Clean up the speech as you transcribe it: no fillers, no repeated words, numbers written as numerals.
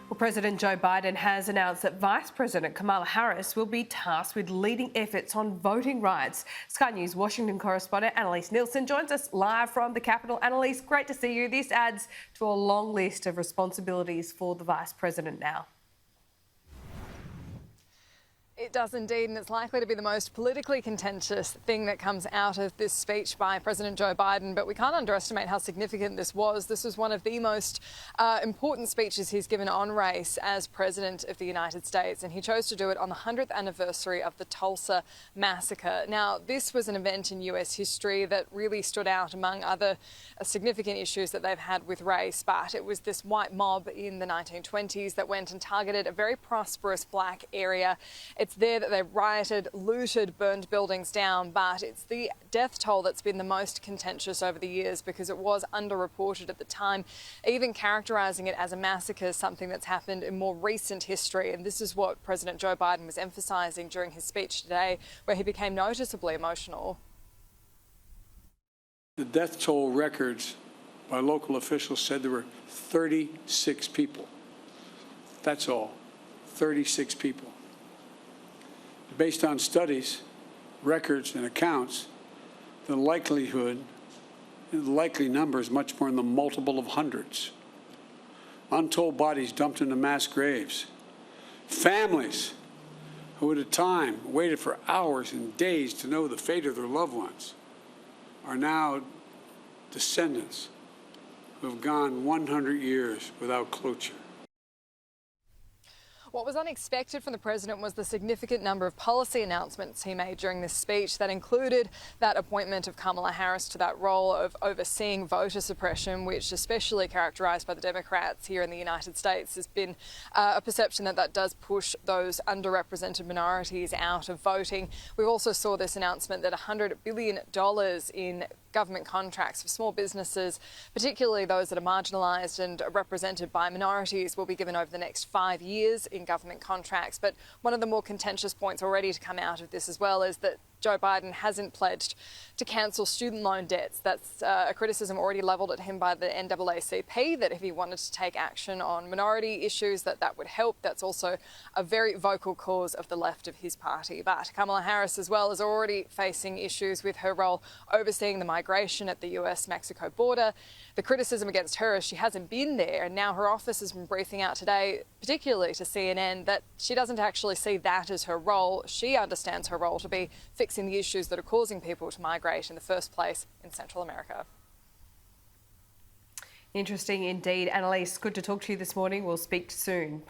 Well, President Joe Biden has announced that Vice President Kamala Harris will be tasked with leading efforts on voting rights. Sky News Washington correspondent Annalise Nielsen joins us live from the Capitol. Annalise, great to see you. This adds to a long list of responsibilities for the Vice President now. It does indeed, and it's likely to be the most politically contentious thing that comes out of this speech by President Joe Biden. But we can't underestimate how significant this was. This was one of the most important speeches he's given on race as President of the United States, and he chose to do it on the 100th anniversary of the Tulsa massacre. Now, this was an event in US history that really stood out among other significant issues that they've had with race, but it was this white mob in the 1920s that went and targeted a very prosperous black area. It's there that they rioted, looted, burned buildings down, but it's the death toll that's been the most contentious over the years because it was underreported at the time. Even characterising it as a massacre is something that's happened in more recent history, and this is what President Joe Biden was emphasising during his speech today, where he became noticeably emotional. The death toll records by local officials said there were 36 people. That's all, 36 people. Based on studies, records, and accounts, the likely number is much more in the multiple of hundreds. Untold bodies dumped into mass graves. Families who at a time waited for hours and days to know the fate of their loved ones are now descendants who have gone 100 years without closure. What was unexpected from the president was the significant number of policy announcements he made during this speech that included that appointment of Kamala Harris to that role of overseeing voter suppression, which, especially characterised by the Democrats here in the United States, has been a perception that that does push those underrepresented minorities out of voting. We also saw this announcement that $100 billion in government contracts for small businesses, particularly those that are marginalised and are represented by minorities, will be given over the next 5 years in government contracts. But one of the more contentious points already to come out of this as well is that Joe Biden hasn't pledged to cancel student loan debts. That's a criticism already levelled at him by the NAACP, that if he wanted to take action on minority issues, that would help. That's also a very vocal cause of the left of his party. But Kamala Harris as well is already facing issues with her role overseeing the migration at the US-Mexico border. The criticism against her is she hasn't been there, and now her office has been briefing out today, particularly to CNN, that she doesn't actually see that as her role. She understands her role to be fixing the issues that are causing people to migrate in the first place in Central America. Interesting indeed. Annalise, good to talk to you this morning. We'll speak soon.